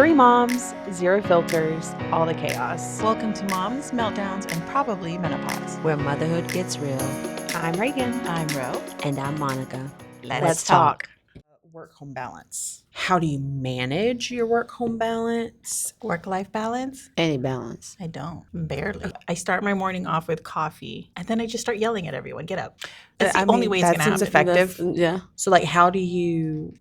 Three moms, zero filters, all the chaos. Welcome to Moms, Meltdowns, and probably Menopause. Where motherhood gets real. I'm Reagan. I'm Ro. And I'm Monica. Let's talk. Work-home balance. How do you manage your work-home balance? Work-life balance? Any balance. I don't. Barely. I start my morning off with coffee, and then I just start yelling at everyone, get up. That's the only way it's that going to seems happen. effective. Yeah. So, like, how do you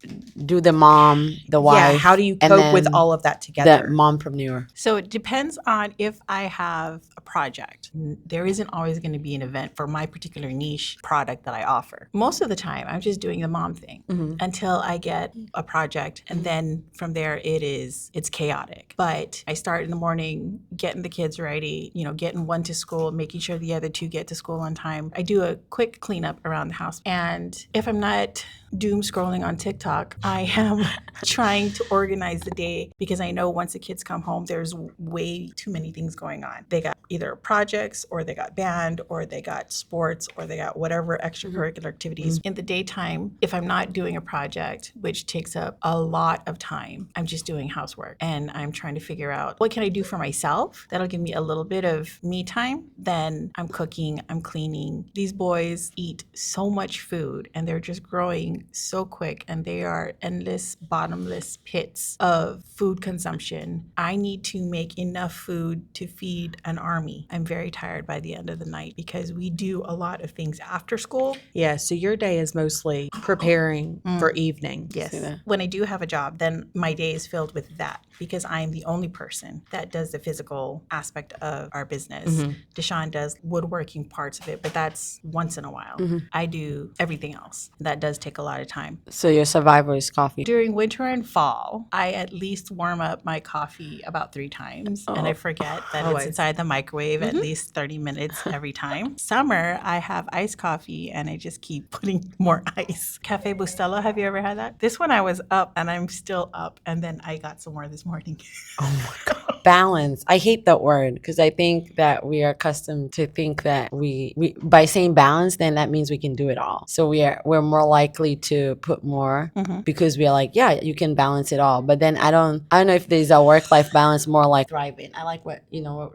Do the mom, the wife. Yeah, how do you and cope with then all of that together? The mompreneur. So it depends on if I have a project. There isn't always going to be an event for my particular niche product that I offer. Most of the time, I'm just doing the mom thing until I get a project. And then from there, it's chaotic. But I start in the morning, getting the kids ready, getting one to school, making sure the other two get to school on time. I do a quick cleanup around the house. And if I'm not doom scrolling on TikTok, I am trying to organize the day because I know once the kids come home, there's way too many things going on. They got either projects or they got band or they got sports or they got whatever extracurricular activities. In the daytime, if I'm not doing a project, which takes up a lot of time, I'm just doing housework and I'm trying to figure out what can I do for myself that'll give me a little bit of me time. Then I'm cooking, I'm cleaning. These boys eat so much food and they're just growing so quick and they are endless, bottomless pits of food consumption. I need to make enough food to feed an army. I'm very tired by the end of the night because we do a lot of things after school. Yeah, so your day is mostly preparing for evening. Yes. When I do have a job, then my day is filled with that because I am the only person that does the physical aspect of our business. Deshaun does woodworking parts of it, but that's once in a while. I do everything else. That does take a lot of time. So your survivor is coffee. During winter and fall, I at least warm up my coffee about 3 times, and I forget that it's inside the microwave at least 30 minutes every time. Summer, I have iced coffee, and I just keep putting more ice. Cafe Bustelo, have you ever had that? This one I was up, and I'm still up, and then I got some more this morning. Oh my God. Balance. I hate that word because I think that we are accustomed to think that we by saying balance, then that means we can do it all. So we're more likely to put more because we are like, yeah, you can balance it all. But then I don't know if there's a work-life balance more like thriving. I like what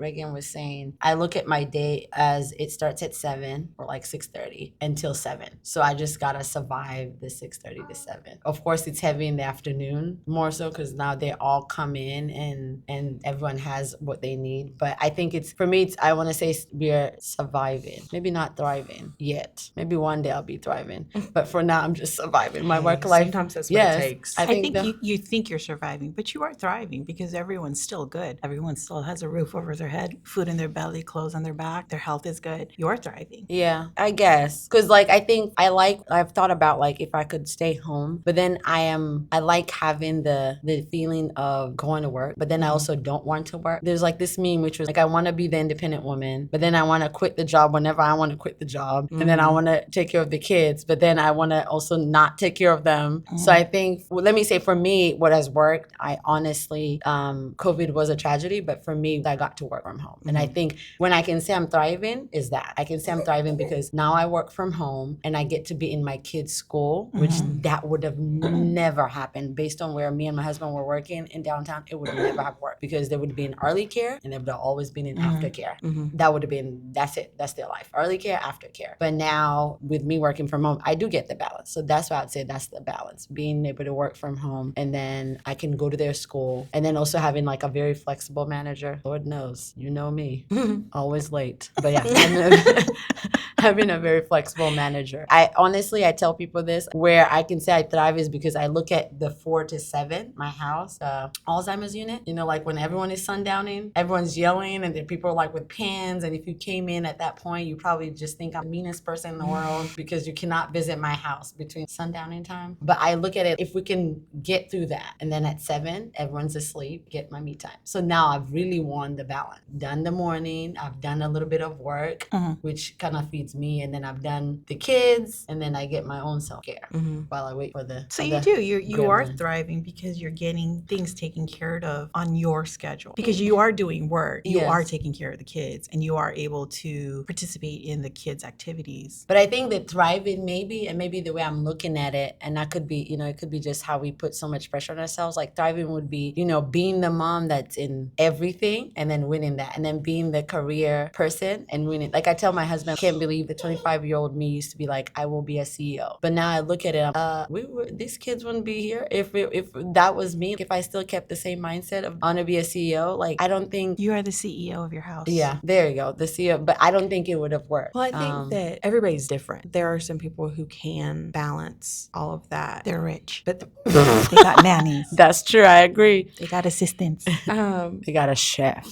Reagan was saying. I look at my day as it starts at 7 or like 6:30 until 7. So I just gotta survive the 6:30 to 7. Of course, it's heavy in the afternoon more so because now they all come in and everyone has what they need. But I think I want to say we're surviving, maybe not thriving yet. Maybe one day I'll be thriving. But for now, I'm just surviving. My work life. Sometimes that's what it takes. I think you think you're surviving, but you are thriving because everyone's still good. Everyone still has a roof over their head, food in their belly, clothes on their back. Their health is good. You're thriving. Yeah, I guess. Because I think I've thought about if I could stay home, but then I like having the feeling of going to work, but then I also don't want to work. There's this meme which was I want to be the independent woman, but then I want to quit the job whenever I want to quit the job, and then I want to take care of the kids, but then I want to also not take care of them. So I think, let me say for me, what has worked, I honestly, COVID was a tragedy, but for me, I got to work from home. And I think when I can say I'm thriving is that. I can say I'm thriving because now I work from home and I get to be in my kids' school, which that would have never happened based on where me and my husband were working in downtown. It would never have worked because they would be in early care and they would have always been in aftercare. That would have been, that's it. That's their life. Early care, aftercare. But now with me working from home, I do get the balance. So that's why I'd say that's the balance, being able to work from home and then I can go to their school and then also having a very flexible manager. Lord knows, you know me, always late. But yeah, having a very flexible manager. I tell people this, where I can say I thrive is because I look at the 4 to 7, my house, Alzheimer's unit, when everyone is sundowning, everyone's yelling and then people are with pens. And if you came in at that point, you probably just think I'm the meanest person in the world because you cannot visit my house between sundowning time. But I look at it, if we can get through that, and then at 7, everyone's asleep, get my me time. So now I've really won the balance. Done the morning, I've done a little bit of work, which kind of feeds me, and then I've done the kids, and then I get my own self-care while I wait for the... So you are thriving because you're getting things taken care of on your schedule. schedule because you are doing work, you Yes. are taking care of the kids, and you are able to participate in the kids' activities. But I think that thriving maybe, and maybe the way I'm looking at it, and that could be, it could be just how we put so much pressure on ourselves. Like thriving would be, being the mom that's in everything and then winning that, and then being the career person and winning. Like I tell my husband, I can't believe the 25-year-old me used to be like, I will be a CEO. But now I look at it, these kids wouldn't be here if that was me. If I still kept the same mindset of I want to be a CEO, like I don't think. You are the CEO of your house. Yeah, there you go, the CEO. But I don't think it would have worked. Well, I think that everybody's different. There are some people who can balance all of that. They're rich. But They got nannies. That's true. I agree. They got assistants. They got a chef.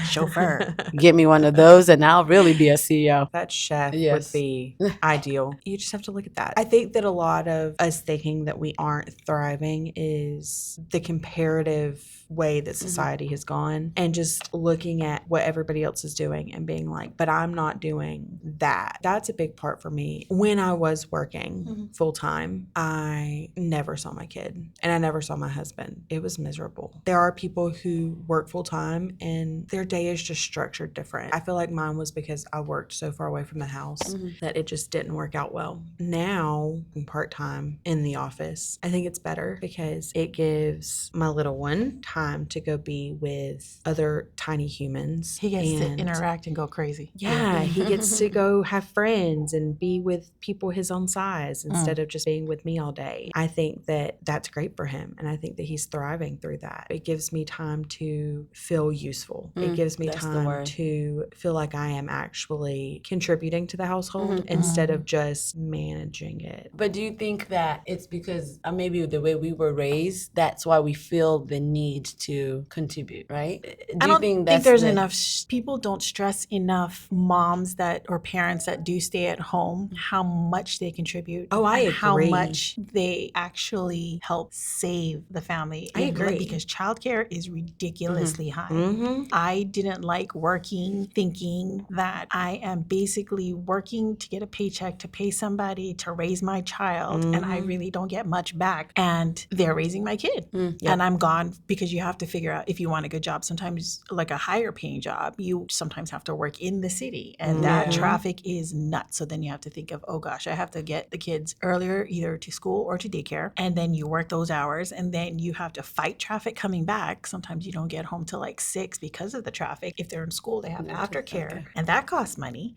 Chauffeur. Get me one of those and I'll really be a CEO. that chef Yes. would be ideal. You just have to look at that. I think that a lot of us thinking that we aren't thriving is the comparative way that society has gone, and just looking at what everybody else is doing and being like, but I'm not doing that. That's a big part for me. When I was working full time, I never saw my kid and I never saw my husband. It was miserable. There are people who work full time and their day is just structured different. I feel like mine was because I worked so far away from the house that it just didn't work out well. Now I'm part time in the office. I think it's better because it gives my little one time to go be with other tiny humans. He gets to and interact and go crazy. yeah, he gets to go have friends and be with people his own size instead of just being with me all day. I think that that's great for him, and I think that he's thriving through that. It gives me time to feel useful. It gives me that's the time word. to feel like I am actually contributing to the household instead of just managing it. But do you think that it's because maybe the way we were raised, that's why we feel the need to contribute, right? I don't think there's the- enough. People don't stress enough moms or parents that do stay at home how much they contribute. Oh, I and how agree. much they actually help save the family. I agree. Because childcare is ridiculously high. Mm-hmm. I didn't like working, thinking that I am basically working to get a paycheck to pay somebody to raise my child, and I really don't get much back. And they're raising my kid, and I'm gone because you have to figure out if you want a good job. Sometimes, like a higher paying job, you sometimes have to work in the city, and that traffic is nuts. So then you have to think of, oh gosh, I have to get the kids earlier, either to school or to daycare, and then you work those hours, and then you have to fight traffic coming back. Sometimes you don't get home till like 6 because of the traffic. If they're in school, they have aftercare, and that costs money.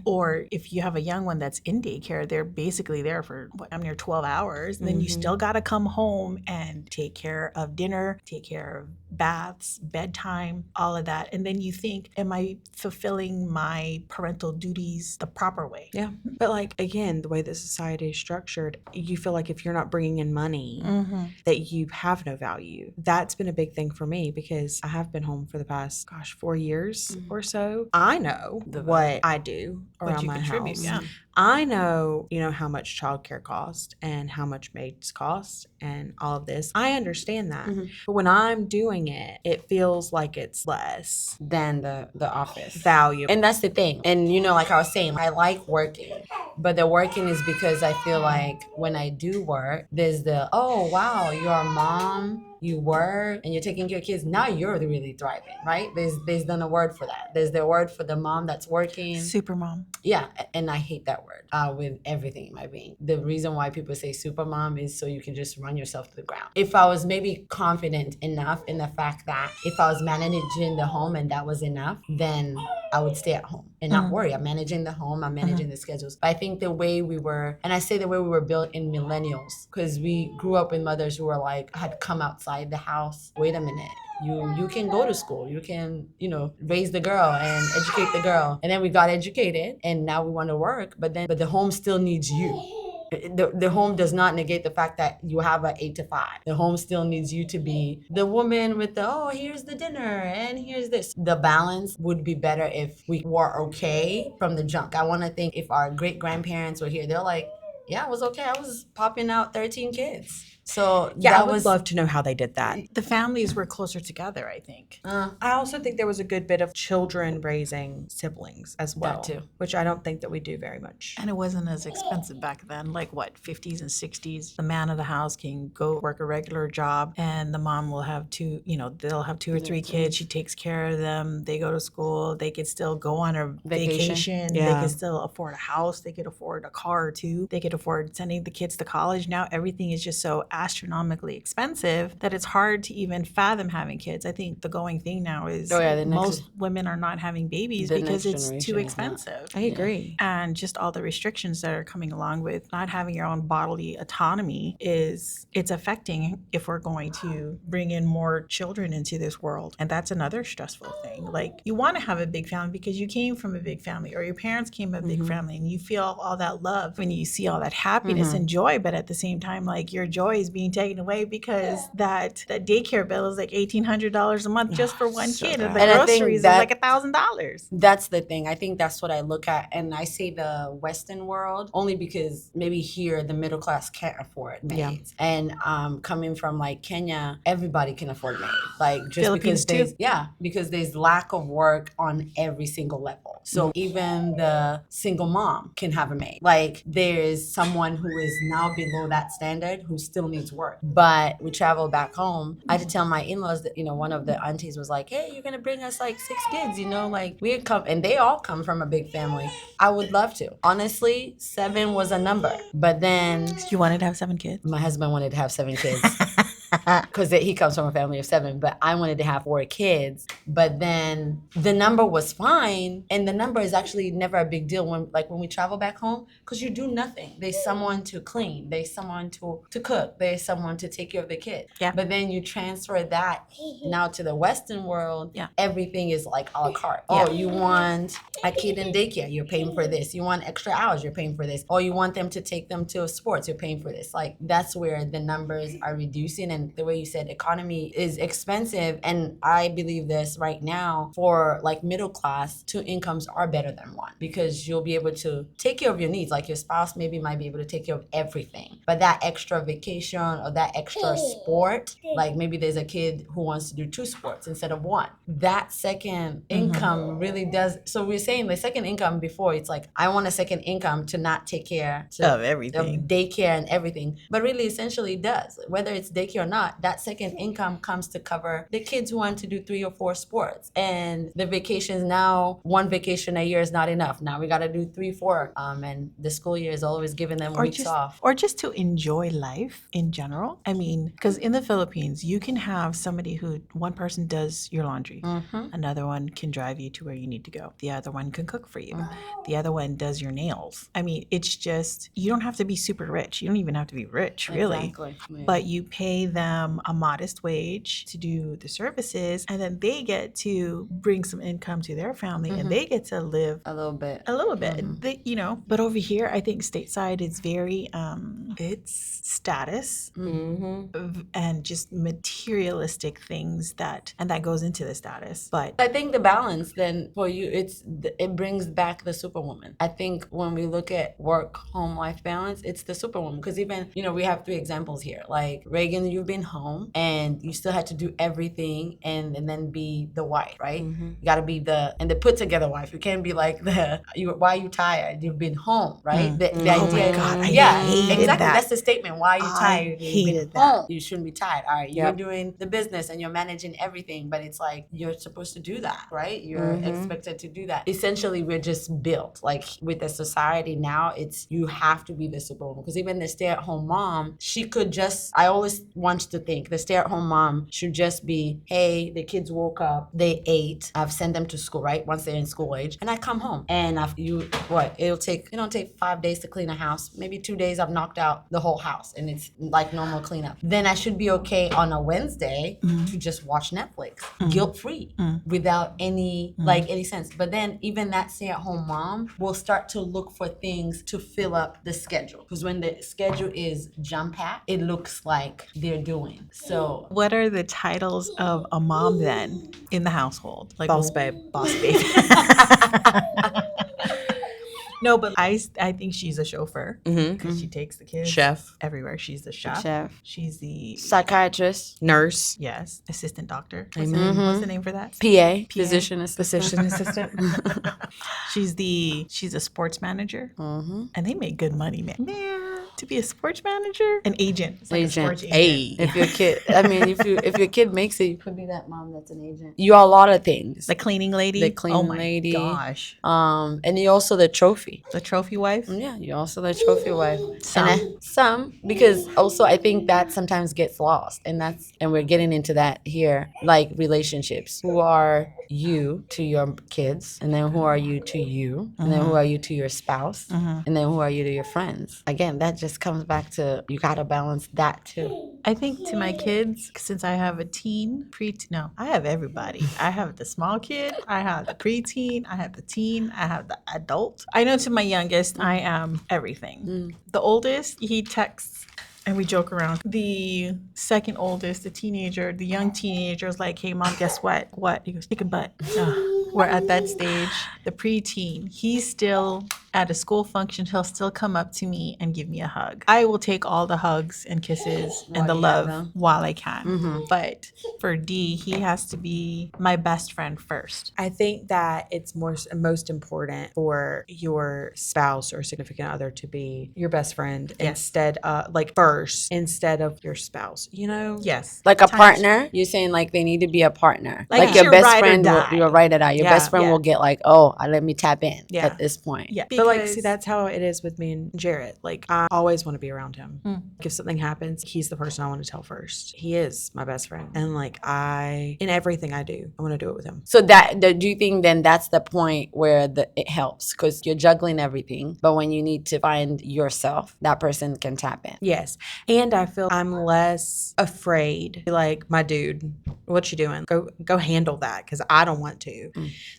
Or if you have a young one that's in daycare, they're basically there for I'm near 12 hours. And then you still got to come home and take care of dinner, take care of baths, bedtime, all of that. And then you think, am I fulfilling my parental duties the proper way? Yeah. But like, again, the way that society is structured, you feel like if you're not bringing in money, that you have no value. That's been a big thing for me because I have been home for the past, 4 years or so. I know what I do around you my contribute, house. yeah. I know, how much childcare costs and how much maids cost and all of this. I understand that. But when I'm doing it, it feels like it's less than the office. valuable. And that's the thing. And like I was saying, I like working, but the working is because I feel like when I do work, there's oh wow, you're a mom, you work and you're taking care of kids. Now you're really thriving, right? There's then a word for that. There's the word for the mom that's working. Super mom. Yeah, and I hate that word with everything in my being. The reason why people say super mom is so you can just run yourself to the ground. If I was maybe confident enough in the fact that if I was managing the home and that was enough, then I would stay at home and not worry. I'm managing the home, I'm managing the schedules. But I think the way we were, and I say the way we were built in millennials, because we grew up with mothers who were like, had come outside the house. Wait a minute. You can go to school, you can, raise the girl and educate the girl. And then we got educated and now we want to work, but the home still needs you. The home does not negate the fact that you have an 8 to 5. The home still needs you to be the woman with here's the dinner and here's this. The balance would be better if we were okay from the jump. I want to think if our great grandparents were here, they're like, yeah, it was okay. I was popping out 13 kids. So Yeah, I that would was love to know how they did that. The families were closer together, I think. I also think there was a good bit of children raising siblings as well, too. which I don't think that we do very much. And it wasn't as expensive back then, like what, 50s and 60s. The man of the house can go work a regular job and the mom will have two, they'll have two or three kids. She takes care of them. They go to school. They could still go on a vacation. Yeah. They could still afford a house. They could afford a car too. They could afford sending the kids to college. Now everything is just so astronomically expensive that it's hard to even fathom having kids. I think the going thing now is most women are not having babies because it's too expensive. I agree. And just all the restrictions that are coming along with not having your own bodily autonomy it's affecting if we're going to bring in more children into this world. And that's another stressful thing. Like, you want to have a big family because you came from a big family or your parents came from a big family, and you feel all that love and you see all that happiness and joy, but at the same time, like, your joy is being taken away because that daycare bill is like $1,800 a month just for one kid, and the groceries is like $1,000. That's the thing. I think that's what I look at, and I say the Western world only because maybe here the middle class can't afford maids, and coming from like Kenya, everybody can afford maids. Like, just Philippines because too. because there's lack of work on every single level. So even the single mom can have a maid. Like, there's someone who is now below that standard who still needs work. But we travel back home. I had to tell my in-laws that, one of the aunties was like, hey, you're going to bring us like 6 kids, like we come, and they all come from a big family. I would love to. Honestly, 7 was a number. But then You wanted to have 7 kids? my husband wanted to have 7 kids. Because he comes from a family of 7, but I wanted to have 4 kids. But then the number was fine, and the number is actually never a big deal when we travel back home, because you do nothing. There's someone to clean, there's someone to cook, there's someone to take care of the kid. Yeah. But then you transfer that now to the Western world. Yeah. Everything is like a la carte. Yeah. Oh, you want a kid in daycare, you're paying for this. You want extra hours, you're paying for this. Or you want them to take them to sports, you're paying for this. Like, that's where the numbers are reducing. And the way you said, economy is expensive, and I believe this right now, for like middle class, 2 incomes are better than 1, because you'll be able to take care of your needs. Like, your spouse maybe might be able to take care of everything, but that extra vacation or that extra sport, like maybe there's a kid who wants to do 2 sports instead of 1, that second income really does. So we're saying the second income before, it's like, I want a second income to not take care Of everything. of daycare and everything, but really essentially it does, whether it's daycare or not. That second income comes to cover the kids who want to do 3 or 4 sports, and the vacations. Now 1 vacation a year is not enough. Now we got to do 3, 4, and the school year is always giving them weeks off. Or just to enjoy life in general. I mean, because in the Philippines, you can have somebody who, one person does your laundry, another one can drive you to where you need to go, the other one can cook for you, the other one does your nails. I mean, it's just, you don't have to be super rich. You don't even have to be rich, really. Exactly. Yeah. But you pay them a modest wage to do the services, and then they get to bring some income to their family, and they get to live a little bit. They, but over here, I think stateside is very it's status and just materialistic things that goes into the status. But I think the balance then for you, it brings back the superwoman. I think when we look at work home life balance, it's the superwoman, because even we have 3 examples here. Like, Reagan, you've been home and you still had to do everything and then be the wife, right? You got to be the put together wife. You can't be like why are you tired? You've been home, right? The idea, oh my God, I hated exactly. that. That's the statement. Why are you tired? I You've been hated home. that. You shouldn't be tired. All right, you're doing the business and you're managing everything, but it's like, you're supposed to do that, right? You're expected to do that. Essentially, we're just built like with the society now. It's, you have to be the superwoman, because even the stay-at-home mom, she could just, I always want to think the stay-at-home mom should just be, hey, the kids woke up, they ate, I've sent them to school, right? Once they're in school age, and I come home, and it'll take 5 days to clean a house. Maybe 2 days I've knocked out the whole house, and it's like normal cleanup. Then I should be okay on a Wednesday to just watch Netflix, guilt-free, without any any sense. But then even that stay-at-home mom will start to look for things to fill up the schedule, because when the schedule is jam-packed, it looks like they're doing. So what are the titles of a mom then in the household? Like, Boss babe. Boss babe. No, but I think she's a chauffeur Mm-hmm. because she takes the kids Chef, everywhere. She's the chef. She's the Psychiatrist. nurse, yes, assistant doctor. Amen. What's the name for that? PA. Physician assistant. physician assistant. She's a sports manager, and they make good money, man. To be a sports manager, an agent, it's like a sports agent. Hey. If your kid, I mean, if your kid makes it, you could be that mom that's an agent. You are a lot of things. The cleaning lady. The cleaning oh my lady. gosh. And you're also the trophy. The trophy wife. Yeah, you're also the trophy wife. Some. Some, because also I think that sometimes gets lost, and we're getting into that here, like relationships. Who are you to your kids, and then who are you to you, and then who are you to your spouse, and then who are you to your friends? Again, that just comes back to you gotta balance that too. I think to my kids, since I have a teen, no, I have everybody. I have the small kid, I have the preteen, I have the teen, I have the adult. I know to my youngest, I am everything. The oldest, he texts and we joke around. The second oldest, the teenager, the young teenager is like, hey, mom, guess what? What? He goes, kick a butt. We're at that stage. The preteen, he's still at a school function. He'll still come up to me and give me a hug. I will take all the hugs and kisses and the love while I can. But for D, he has to be my best friend first. I think that it's most important for your spouse or significant other to be your best friend instead of first instead of your spouse, you know? Yes. Like a partner? You're saying like they need to be a partner. Like your best ride or friend, die. you're right or die. Your best friend will get like, let me tap in at this point. Yeah. But see, that's how it is with me and Jarrett. Like, I always want to be around him. If something happens, he's the person I want to tell first. He is my best friend. And in everything I do, I want to do it with him. So do you think then that's the point where it helps? Because you're juggling everything. But when you need to find yourself, that person can tap in. Yes. And I feel I'm less afraid, like, my dude, what you doing? Go handle that, because I don't want to,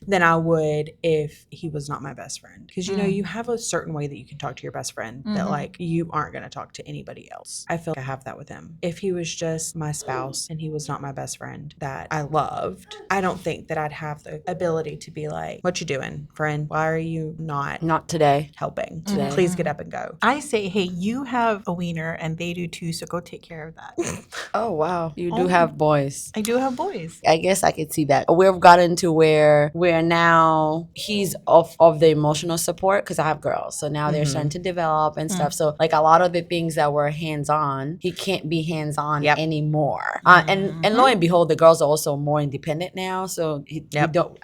than I would if he was not my best friend. Because, you have a certain way that you can talk to your best friend that, you aren't going to talk to anybody else. I feel like I have that with him. If he was just my spouse and he was not my best friend that I loved, I don't think that I'd have the ability to be like, what you doing, friend? Why are you not today helping? Please get up and go. I say, hey, you have a wiener and they do too, so go take care of that. Oh, wow. You do have boys. I do have boys. I guess I could see that. We've gotten to where now he's off of the emotional support because I have girls. So now they're starting to develop and stuff. So like a lot of the things that were hands-on, he can't be hands-on anymore. And lo and behold, the girls are also more independent now. So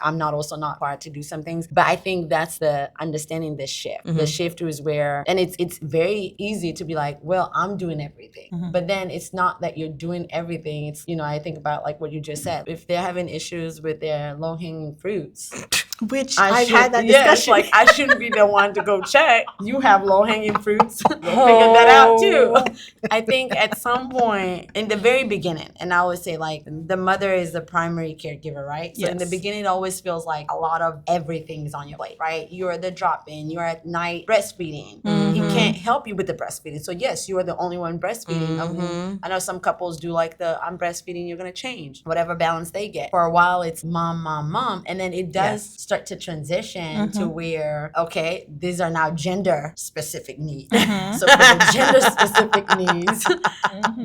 I'm not required to do some things. But I think that's the understanding the shift. The shift was where, and it's very easy to be like, well, I'm doing everything. But then it's not that you're doing everything. It's, I think about like what you just said. If they're having issues with their low-hanging fruits, which I've had that discussion. Like I shouldn't be the one to go check. You have low-hanging fruits. Figure that out too. I think at some point in the very beginning, and I always say like the mother is the primary caregiver, right? So in the beginning, it always feels like a lot of everything's on your plate, right? You're the drop-in. You're at night breastfeeding. He can't help you with the breastfeeding. So yes, you are the only one breastfeeding. I know some couples do like I'm breastfeeding, you're going to change whatever balance they get. For a while, it's mom, mom, mom. And then it does start to transition to where, okay, these are now gender specific needs. So for the gender specific needs,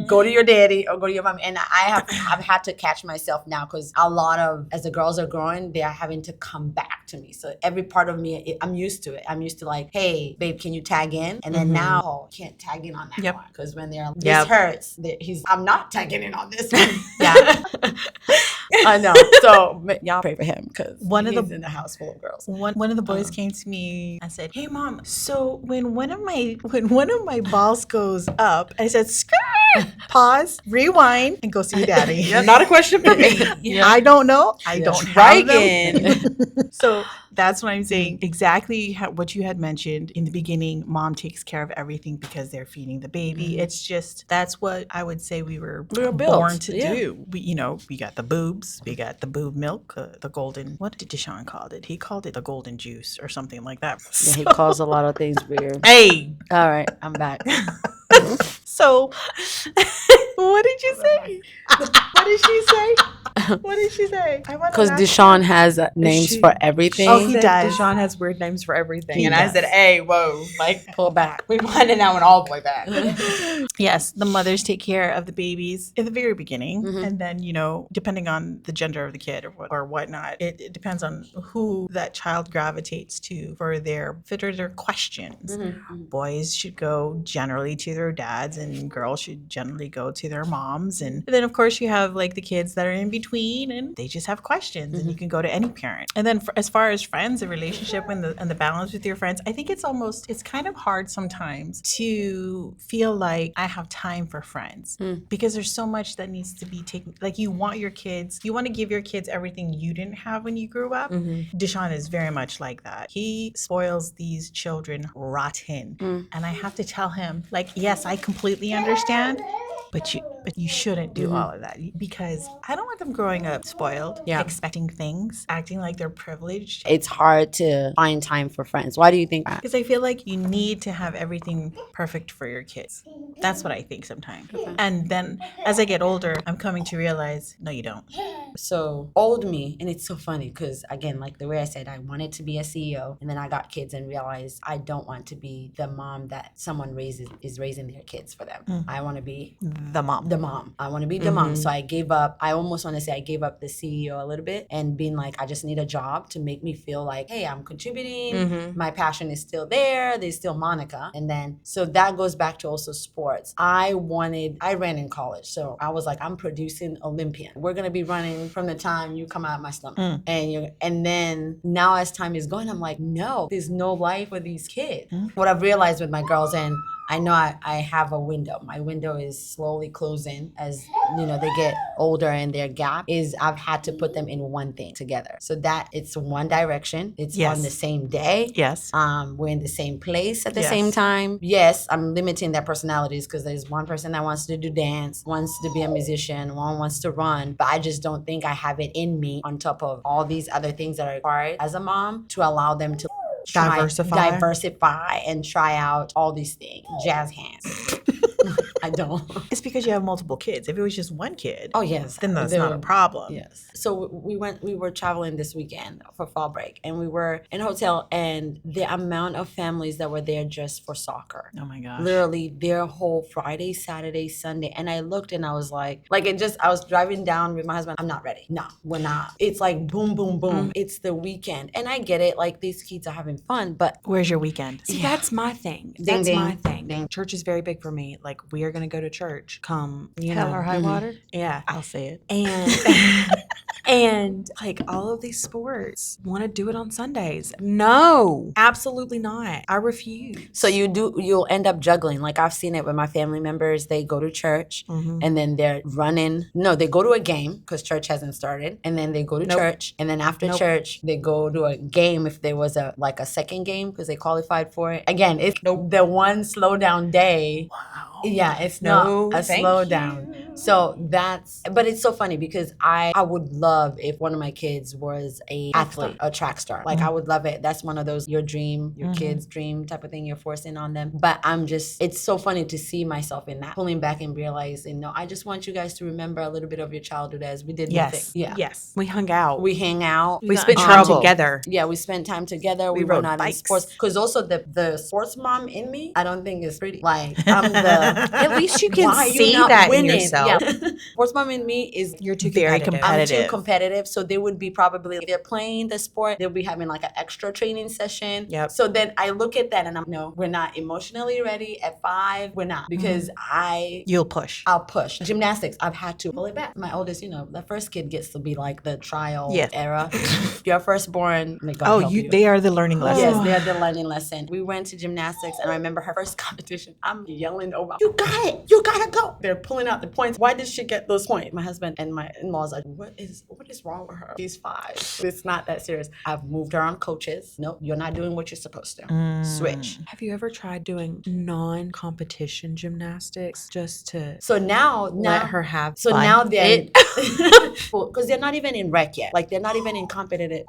go to your daddy or go to your mom. And I've had to catch myself now because a lot of, as the girls are growing, they are having to come back to me. So every part of me, I'm used to it. I'm used to like, hey, babe, can you tag in? And then now, can't tag in on that one. Because when they're, this hurts, I'm not tagging in on this one. I know. So y'all pray for him because he's in the house full of girls. One of the boys came to me and said, "Hey, mom. So when one of my balls goes up," I said, "Skirt." Pause, rewind, and go see your daddy. Not a question for me. I don't know. I don't have them. So that's what I'm saying. Exactly what you had mentioned in the beginning. Mom takes care of everything because they're feeding the baby. It's just that's what I would say we were born to do. We got the boobs, we got the boob milk, the golden. What did Deshaun call it? He called it the golden juice or something like that. Yeah, he calls a lot of things weird. Hey, all right, I'm back. So, what did you say? What did she say? What did she say? I want to Because Deshaun has names She- for everything. Oh, he said does. Deshaun has weird names for everything. He And I does. said, hey, whoa, like, Pull back. we winded that one all the way back. Yes, the mothers take care of the babies in the very beginning, Mhm. and then depending on the gender of the kid or whatnot, it depends on who that child gravitates to for their questions. Boys should go generally to their dads, and girls should generally go to their moms. And then, of course, you have like the kids that are in between, and they just have questions, and you can go to any parent. And then, as far as friends, the relationship and the balance with your friends, I think it's kind of hard sometimes to feel like I have time for friends because there's so much that needs to be taken. Like you want to give your kids everything you didn't have when you grew up. Deshaun is very much like that. He spoils these children rotten. And I have to tell him, like, yes, I completely understand, but you shouldn't do all of that because I don't want them growing up spoiled, expecting things, acting like they're privileged. It's hard to find time for friends. Why do you think that? Because I feel like you need to have everything perfect for your kids. That's what I think sometimes. And then as I get older, I'm coming to realize, no, you don't. So old me, and it's so funny because again, like the way I said, I wanted to be a CEO, and then I got kids and realized I don't want to be the mom that someone is raising their kids for them. I want to be The mom. the mom. I want to be the mom. So I gave up. I almost want to say I gave up the CEO a little bit and being like, I just need a job to make me feel like, hey, I'm contributing. My passion is still there. There's still Monica. And then, so that goes back to also sports. I ran in college. So I was like, I'm producing Olympian. We're going to be running from the time you come out of my stomach. And then now as time is going, I'm like, no, there's no life for these kids. What I've realized with my girls, and I know I have a window. My window is slowly closing as they get older, and their gap is I've had to put them in one thing together. So that it's one direction. It's on the same day. Yes. We're in the same place at the same time. Yes, I'm limiting their personalities because there's one person that wants to do dance, wants to be a musician, one wants to run, but I just don't think I have it in me on top of all these other things that are required as a mom to allow them to diversify and try out all these things. Jazz hands. I don't. It's because you have multiple kids. If it was just one kid, Oh yes, then that's not a problem. Yes. So we were traveling this weekend for fall break, and we were in a hotel, and the amount of families that were there just for soccer. Oh my gosh. Literally their whole Friday, Saturday, Sunday. And I looked and I was like I was driving down with my husband. I'm not ready. No, we're not. It's like boom, boom, boom. It's the weekend. And I get it. Like these kids are having fun, but Where's your weekend? See, that's my thing. Ding, That's ding, my thing. ding. Church is very big for me. Like, we are going to go to church come, Hell or high water? Yeah. I'll say it. And and like all of these sports want to do it on Sundays. No, absolutely not. I refuse. so you'll end up juggling. Like I've seen it with my family members. They go to church and then they're running. No, they go to a game because church hasn't started. And then they go to church. And then after church, they go to a game if there was a second game because they qualified for it. Again, it's the one slow down day. Wow. Yeah, it's No, not a thank slow you. down. So but it's so funny because I would love if one of my kids was a athlete, a track star. Like I would love it. That's one of those your kid's dream type of thing you're forcing on them. But it's so funny to see myself in that, pulling back and realizing, no, I just want you guys to remember a little bit of your childhood as we did nothing. Yeah. Yes. We hung out. We hang out. We got spent in time trouble. together. Yeah, we spent time together. We rode went out in bikes. sports. Because also the sports mom in me, I don't think is pretty. Like I'm the At least you can why are you see not that in winning? yourself. Yeah. Sports mom in me is You're too Very competitive. I'm too competitive. So they would be probably, if they're playing the sport, they'll be having like an extra training session. Yep. So then I look at that and I'm, no, we're not emotionally ready at 5. We're not. Because You'll push. I'll push. Gymnastics, I've had to pull it back. My oldest, the first kid gets to be like the trial era. Your firstborn, may God help you. They are the learning lesson. Yes, they had the learning lesson. We went to gymnastics, and I remember her first competition. I'm yelling over, you got it, you gotta go. They're pulling out the points. Why did she get those points? My husband and my in-laws are, what is wrong with her? She's 5. It's not that serious. I've moved her on coaches. Nope, you're not doing what you're supposed to. Switch. Have you ever tried doing non-competition gymnastics just to So now let her have So fun? now they're because they're not even in rec yet. Like they're not even in competitive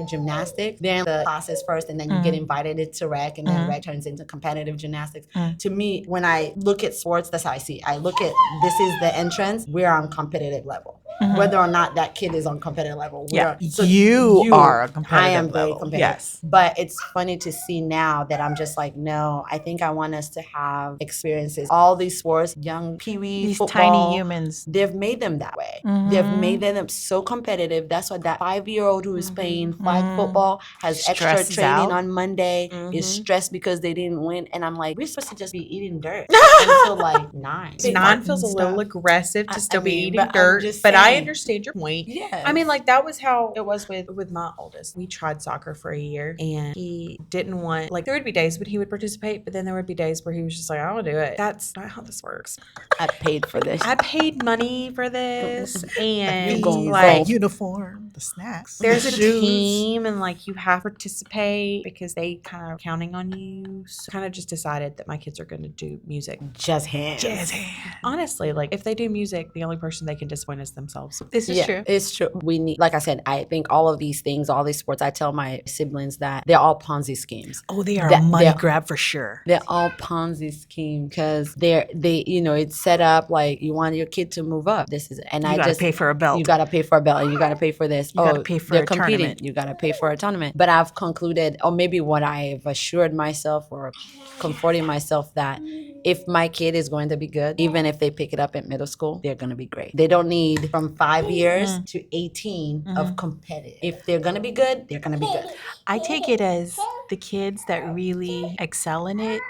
gymnastics. They're in the classes first, and then you get invited to rec, and then rec turns into competitive gymnastics. To me, when I I look at sports, that's how I see it. I look at this is the entrance. We're on competitive level. Whether or not that kid is on competitive level. You are a competitive I am very level. competitive. Yes. But it's funny to see now that I'm just like, no, I think I want us to have experiences. All these sports, young peewee, These football, tiny humans. they've made them that way. They've made them so competitive. That's why that 5-year-old who is playing flag football has extra Stresses training out. on Monday, is stressed because they didn't win. And I'm like, we're supposed to just be eating dirt until like 9. 9 feels a little stuff. aggressive to still be mean, eating but I'm dirt, just but I saying. understand your point. Yes. I mean, like that was how it was with my oldest. We tried soccer for a year, and he didn't want, like, there would be days when he would participate, but then there would be days where he was just like, I don't do it. That's not how this works. I paid for this. I paid money for this, and gonna like go. Uniform, the snacks. there's a shoes. team, and like you have to participate because they kind of counting on you. So kind of just decided that my kids are going to do music. Just hands. Jazz hands. Honestly, like if they do music, the only person they can disappoint is themselves. This is true. It's true. We need, like I said, I think all of these things, all these sports, I tell my siblings that they're all Ponzi schemes. Oh, they are That- a money they're- grab for sure. They're all Ponzi schemes because it's set up like you want your kid to move up. This is, and You I gotta just pay for a belt. You gotta pay for a belt, and you gotta pay for this. You gotta pay for they're a competing. tournament. You gotta pay for a tournament. But I've concluded, or maybe what I've assured myself or comforting myself that if my kid is going to be good, even if they pick it up at middle school, they're going to be great. They don't need from 5 years to 18 of competitive. If they're going to be good, they're going to be good. I take it as the kids that really excel in it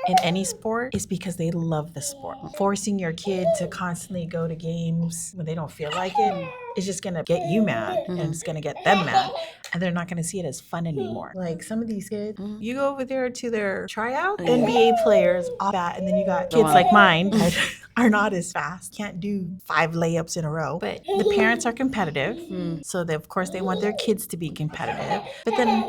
in any sport is because they love the sport. Forcing your kid to constantly go to games when they don't feel like it is just gonna get you mad and it's gonna get them mad. And they're not gonna see it as fun anymore. Like some of these kids, you go over there to their tryout, NBA players off that, and then you got kids like mine that are not as fast, can't do 5 layups in a row. But the parents are competitive, so of course they want their kids to be competitive. But then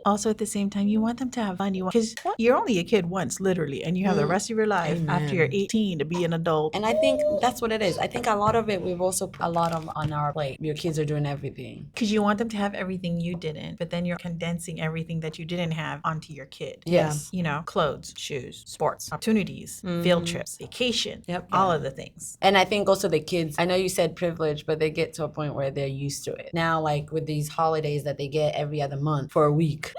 also at the same time, you want them to have fun. Because you're only a kid once, literally, and you have the rest of your life after you're 18 to be an adult. And I think that's what it is. I think a lot of it, we've also put a lot of on our plate. Your kids are doing everything. Because you want them to have everything you didn't, but then you're condensing everything that you didn't have onto your kid. Yes. You know, clothes, shoes, sports, opportunities, field trips, vacation, all of the things. And I think also the kids, I know you said privilege, but they get to a point where they're used to it. Now, like with these holidays that they get every other month for a week,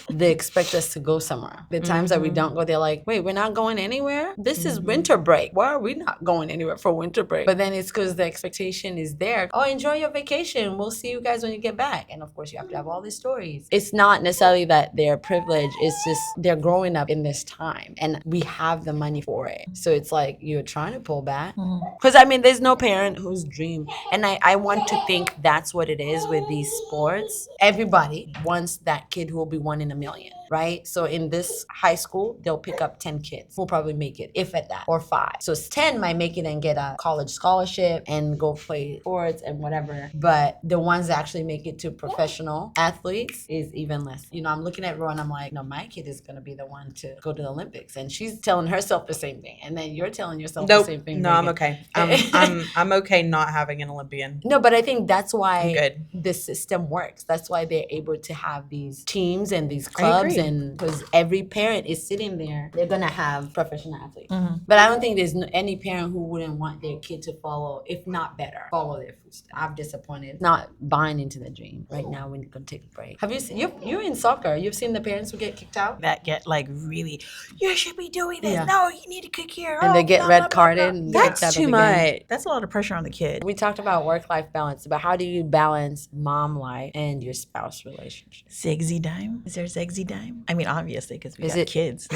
they expect us to go somewhere. The times that we don't go, they're like, wait, we're not going anywhere? This is winter break. Why are we not going anywhere for winter break? But then it's because the expectation is there. Oh, enjoy your vacation. We'll see you guys when you get back. And of course, you have to have all these stories. It's not necessarily that they're privileged. It's just they're growing up in this time and we have the money for it. So it's like you're trying to pull back. Because I mean, there's no parent whose dream. And I want to think that's what it is with these sports. Everybody wants that kid who will be 1 in a million, right? So in this high school, they'll pick up 10 kids who'll probably make it, if at that, or 5. So 10 might make it and get a college scholarship and go play sports and whatever. But the ones that actually make it to professional athletes is even less. You know, I'm looking at Rowan, I'm like, no, my kid is going to be the one to go to the Olympics. And she's telling herself the same thing. And then you're telling yourself the same thing. No, I'm Megan. okay. I'm okay not having an Olympian. No, but I think that's I'm why good. the system works. That's why they're able to have these teams and these I clubs, agree. and because every parent is sitting there, they're gonna have professional athletes. But I don't think there's any parent who wouldn't want their kid to follow, if not better, follow their footsteps. I'm disappointed, not buying into the dream. Right now, we're gonna take a break. Have you seen? You're in soccer. You've seen the parents who get kicked out, That get like really, you should be doing this. Yeah. No, you need to kick here. and Oh, they get blah, red blah, blah, carded. blah. And kicked out That's of too the game. much. That's a lot of pressure on the kid. We talked about work-life balance, but how do you balance mom life and your spouse relationship? Zegsy dime? Is there Zegsy dime? I mean, obviously, because we Is got it- kids.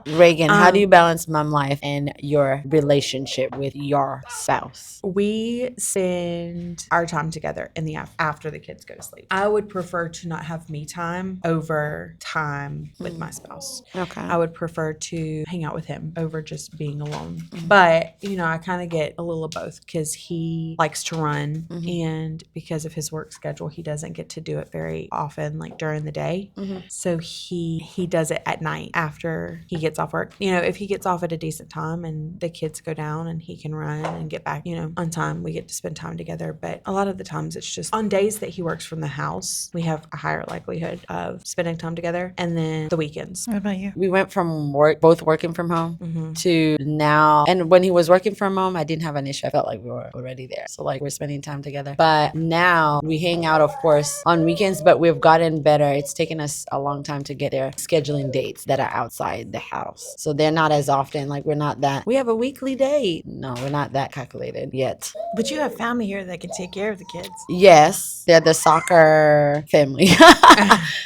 Reagan, how do you balance mom life and your relationship with your spouse? We spend our time together in the after the kids go to sleep. I would prefer to not have me time over time with my spouse. Okay. I would prefer to hang out with him over just being alone. But, you know, I kind of get a little of both because he likes to run and because of his work schedule, he doesn't get to do it very often, like during the day. So he does it at night after he he gets off work. You know, if he gets off at a decent time and the kids go down and he can run and get back, you know, on time, we get to spend time together. But a lot of the times it's just on days that he works from the house, we have a higher likelihood of spending time together. And then the weekends. What about you? We went from both working from home to now. And when he was working from home, I didn't have an issue. I felt like we were already there. So like we're spending time together. But now we hang out, of course, on weekends, but we've gotten better. It's taken us a long time to get there, scheduling dates that are outside the house. So they're not as often, like we're not that, we have a weekly date. No, we're not that calculated yet. But you have family here that can take care of the kids. Yes, they're the soccer family.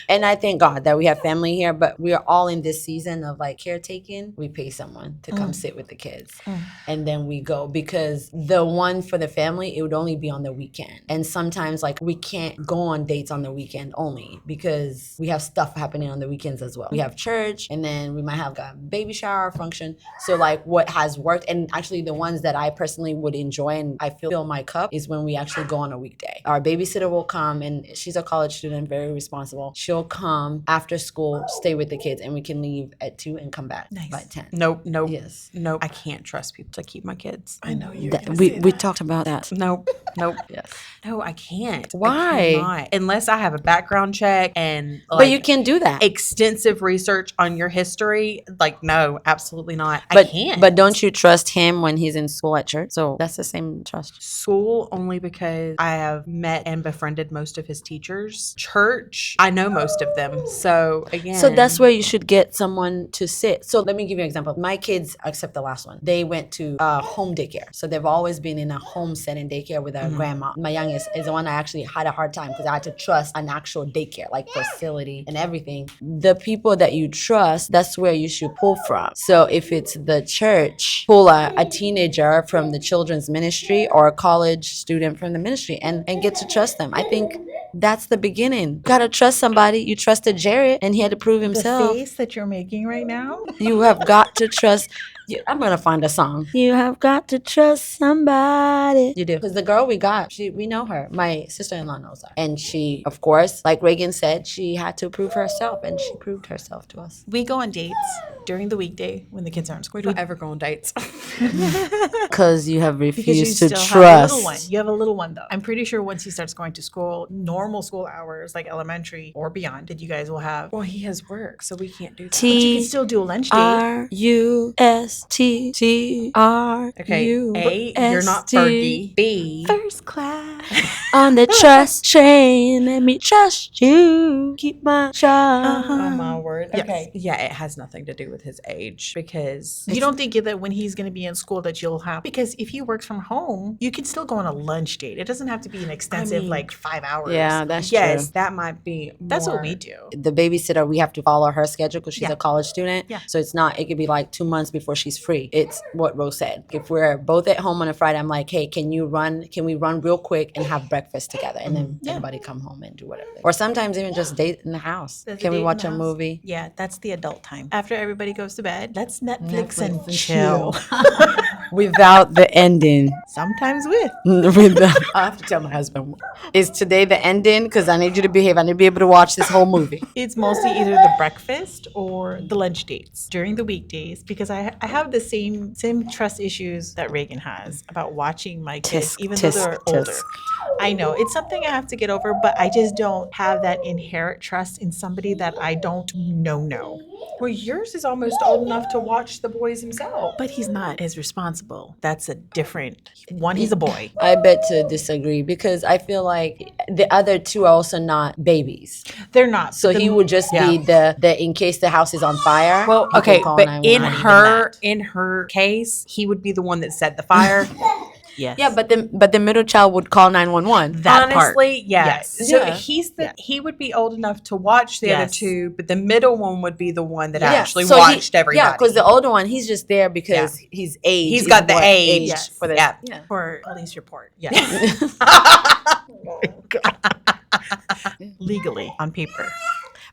And I thank God that we have family here, but we are all in this season of like caretaking. We pay someone to come sit with the kids and then we go, because the one for the family, it would only be on the weekend. And sometimes like we can't go on dates on the weekend only because we have stuff happening on the weekends as well. We have church and then we might have a baby shower function. So like what has worked, and actually the ones that I personally would enjoy and I fill my cup, is when we actually go on a weekday. Our babysitter will come, and she's a college student, very responsible. She'll come after school, stay with the kids, and we can leave at 2 and come back by 10. Nope. Yes. Nope. I can't trust people to keep my kids. I know you. We talked about that. Nope. Yes. No, I can't. Why? I cannot. Unless I have a background check and But you can do that. extensive research on your history. Like, no, absolutely not. I But can't. But don't you trust him when he's in school at church? So that's the same trust. School, only because I have met and befriended most of his teachers. Church, I know most of them. So again, So that's where you should get someone to sit. So let me give you an example. My kids, except the last one, they went to home daycare. So they've always been in a home setting daycare with a grandma. My youngest is the one I actually had a hard time because I had to trust an actual daycare, like facility and everything. The people that you trust, that's where you should pull from. So if it's the church, pull a teenager from the children's ministry or a college student from the ministry and get to trust them. I think that's the beginning. You gotta trust somebody. You trusted Jared and he had to prove The himself. face that you're making right now. You have got to trust. I'm gonna find a song. You have got to trust somebody. You do, because the girl we got, we know her. My sister-in-law knows her, and she, of course, like Reagan said, she had to prove herself, and she proved herself to us. We go on dates during the weekday when the kids aren't in school. we don't ever go on dates. Because you have Because you refused to still trust. have a little one. You have a little one though. I'm pretty sure once he starts going to school, normal school hours like elementary or beyond, that you guys will have. Well, he has work, so we can't do that. But you can still do a lunch date. TRUSTTR. Okay, A, you're not Fergie. B, First class. On the trust train, let me trust you. Keep my trust. oh my word. Yes. Okay. Yeah, it has nothing to do with his age because You don't think that when he's going to be in school that you'll have, because if he works from home, you can still go on a lunch date. It doesn't have to be an extensive like 5 hours. Yeah, that's yes, true. that might be. That's what more- we do. The babysitter, we have to follow her schedule because she's Yeah. a college student. Yeah. So it's not, it could be like 2 months before she's free. It's what Rose said. If we're both at home on a Friday, I'm like, hey, can we run real quick and have breakfast together? And then Yeah. everybody come home and do whatever. Or sometimes even just date in the house. There's Can we date in watch the a house. movie? Yeah, that's the adult time. After everybody goes to bed, let's Netflix, Netflix and and chill. Without the ending. Sometimes with. I have to tell my husband, is today the ending? Because I need you to behave. I need to be able to watch this whole movie. It's mostly either the breakfast or the lunch dates during the weekdays, because I have the same trust issues that Reagan has about watching my kids, Tisk, even though tisk, they're older. tisk. I know it's something I have to get over, but I just don't have that inherent trust in somebody that I don't know. Well, yours is almost old enough to watch the boys himself. But he's not as responsible. That's a different one. He's a boy. I bet to disagree because I feel like the other two are also not babies. They're not. So he would just be the in case the house is on fire. Well, he can okay, call but 911. in her case, he would be the one that set the fire. Yes. Yeah, but the middle child would call 911. That part. Honestly, yeah. Yes. So Yeah. he would be old enough to watch the other Yes. two, but the middle one would be the one that actually So watched everybody. Yeah, because the older one, he's just there because he's aged. He's got the what age Yes. for the Yeah. For police report. Yes. Legally on paper.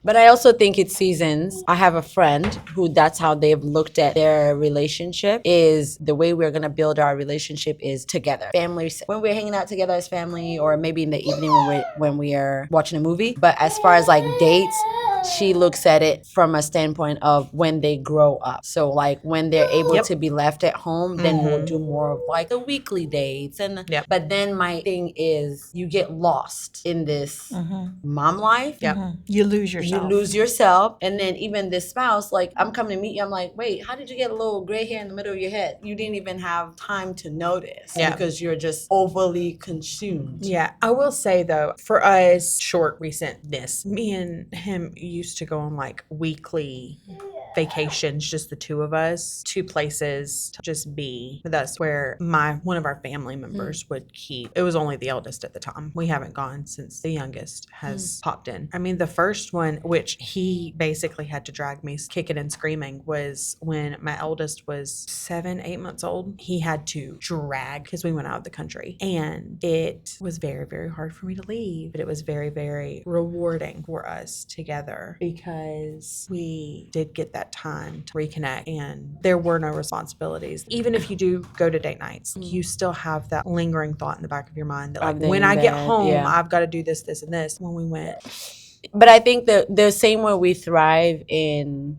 But I also think it's seasons. I have a friend who that's how they've looked at their relationship, is the way we're going to build our relationship is together. Family, when we're hanging out together as family, or maybe in the evening when we are watching a movie. But as far as like dates, she looks at it from a standpoint of when they grow up. So like when they're able to be left at home, then we'll do more of like the weekly dates. And but then my thing is you get lost in this mom life. You lose yourself. You lose yourself. And then even this spouse, like I'm coming to meet you, I'm like, wait, how did you get a little gray hair in the middle of your head? You didn't even have time to notice because you're just overly consumed. Yeah. I will say though, for us, short recentness, me and him used to go on like weekly vacations, just the two of us, to places to just be with us, where one of our family members would keep. It was only the eldest at the time. We haven't gone since the youngest has popped in. I mean, the first one, which he basically had to drag me kicking and screaming, was when my eldest was 7-8 months old. He had to drag, because we went out of the country, and it was very, very hard for me to leave, but it was very, very rewarding for us together, because we did get that time to reconnect, and there were no responsibilities. Even if you do go to date nights, you still have that lingering thought in the back of your mind that like, when I get home, I've got to do this, this, and this. When we went, but I think the same way we thrive in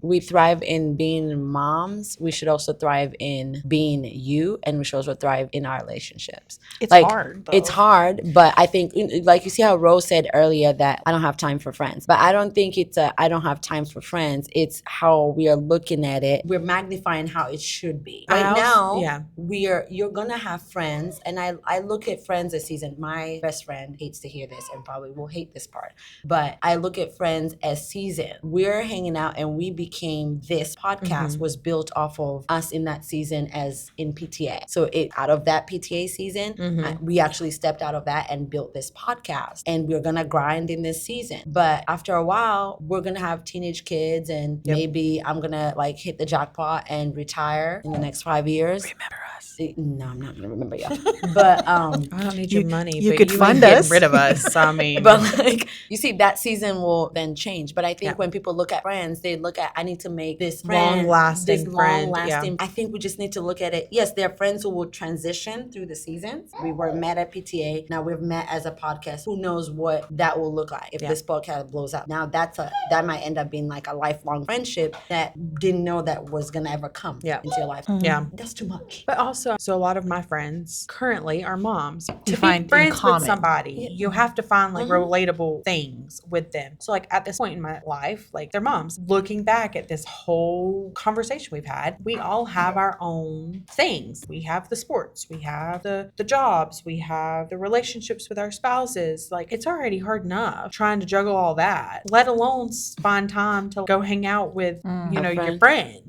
being moms, we should also thrive in being you, and we should also thrive in our relationships. It's like, hard, though. It's hard, but I think, like you see how Rose said earlier that I don't have time for friends. But I don't think it's I don't have time for friends. It's how we are looking at it. We're magnifying how it should be. Right now, you're gonna have friends, and I look at friends this season. My best friend hates to hear this and probably will hate this part, but I look at friends as season. We're hanging out, and we became this podcast was built off of us in that season as in PTA. So out of that PTA season, we actually stepped out of that and built this podcast, and we're gonna grind in this season. But after a while, we're gonna have teenage kids, and maybe I'm gonna like hit the jackpot and retire in the next 5 years. Remember us. No, I'm not gonna remember you. But I don't need your money. You but could you fund ain't us. getting rid of us. I mean, but like you see, that season will then change. But I think when people look at friends, they look at I need to make this friend long-lasting friend. Long-lasting. I think we just need to look at it. Yes, there are friends who will transition through the seasons. We were met at PTA. Now we've met as a podcast. Who knows what that will look like if this podcast blows up? Now that might end up being like a lifelong friendship that didn't know that was gonna ever come into your life. Yeah, that's too much. But also, so a lot of my friends currently are moms. To find be friends in common. with somebody, you have to find like relatable things with them. So like at this point in my life, like they're moms. Looking back at this whole conversation we've had, we all have our own things. We have the sports, we have the jobs, we have the relationships with our spouses. Like it's already hard enough trying to juggle all that, let alone find time to go hang out with, your friend.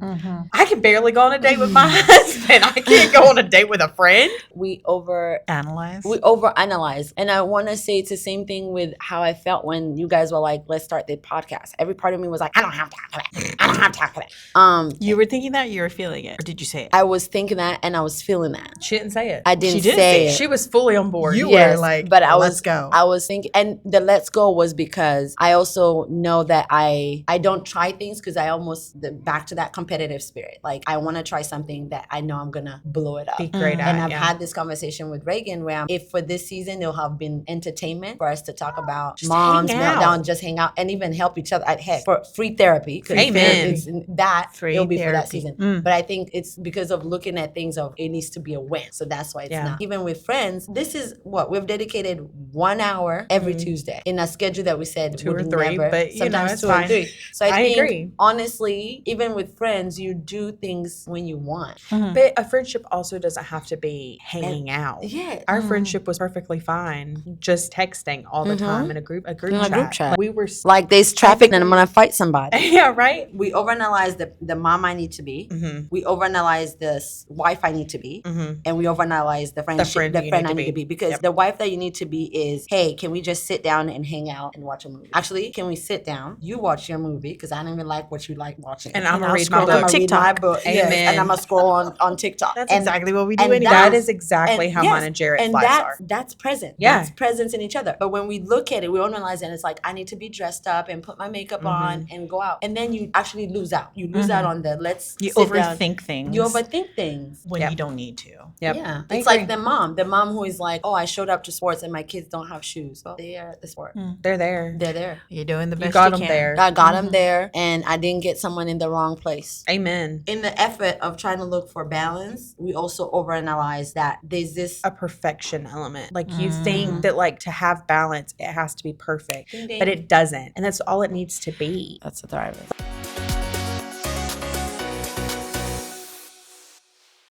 I can barely go on a date with my husband. I can't go on a date with a friend. We overanalyze. And I want to say it's the same thing with how I felt when you guys were like, let's start the podcast. Every part of me was like, I don't have time for that. I don't have time for that. You were thinking that, you were feeling it, or did you say it? I was thinking that, and I was feeling that. She didn't say it. I didn't say it. She was fully on board. You were like, but let's go. I was thinking, and the let's go was because I also know that I don't try things because I almost, back to that competitive spirit. Like I want to try something that I know I'm going to blow it up. Be great at. And I've had this conversation with Reagan where if for this season there'll have been entertainment for us to talk about just moms, hang out. meltdown, just hang out, and even help each other. Heck, for free therapy. Amen. It'll be for that season. But I think it's because of looking at things of it needs to be a win. So that's why it's not. Even with friends, this is what we've dedicated 1 hour every Tuesday in a schedule that we said 2 or 3, but sometimes it's 2 fine. or 3. So I think agree. Honestly, even with friends, you do things when you want. But a friendship also doesn't have to be hanging out. Yeah. Our friendship was perfectly fine, just texting all the time in a group chat. We were like there's traffic and I'm gonna fight somebody. yeah, right. We overanalyze the mom I need to be. We overanalyze the wife I need to be, and we overanalyze the friend I need to be. Because the wife that you need to be is, hey, can we just sit down and hang out and watch a movie? Actually, can we sit down? You watch your movie because I don't even like what you like watching, and I'm gonna read scroll my book. on TikTok. Amen. And I'm gonna scroll on TikTok. That's exactly what we do and anyway. That is exactly how mine and Jared's lives are. That's present. Yeah. That's presence in each other. But when we look at it, we analyze it, and it's like, I need to be dressed up and put my makeup on and go out. And then you actually lose out. You lose out on the You sit down. overthink things. You overthink things. when you don't need to. Yep. Yeah. I It's like agree. the mom who is like, oh, I showed up to sports and my kids don't have shoes. Well, they are at the sport. They're there. They're there. You're doing the best You got you them can. there. I got them there, and I didn't get someone in the wrong place. Amen. In the effort of trying to look for balance, we also overanalyze that there's this. A perfection element. Like you think that like to have balance, it has to be perfect, but it doesn't. And that's all it needs to be. That's a thrivers.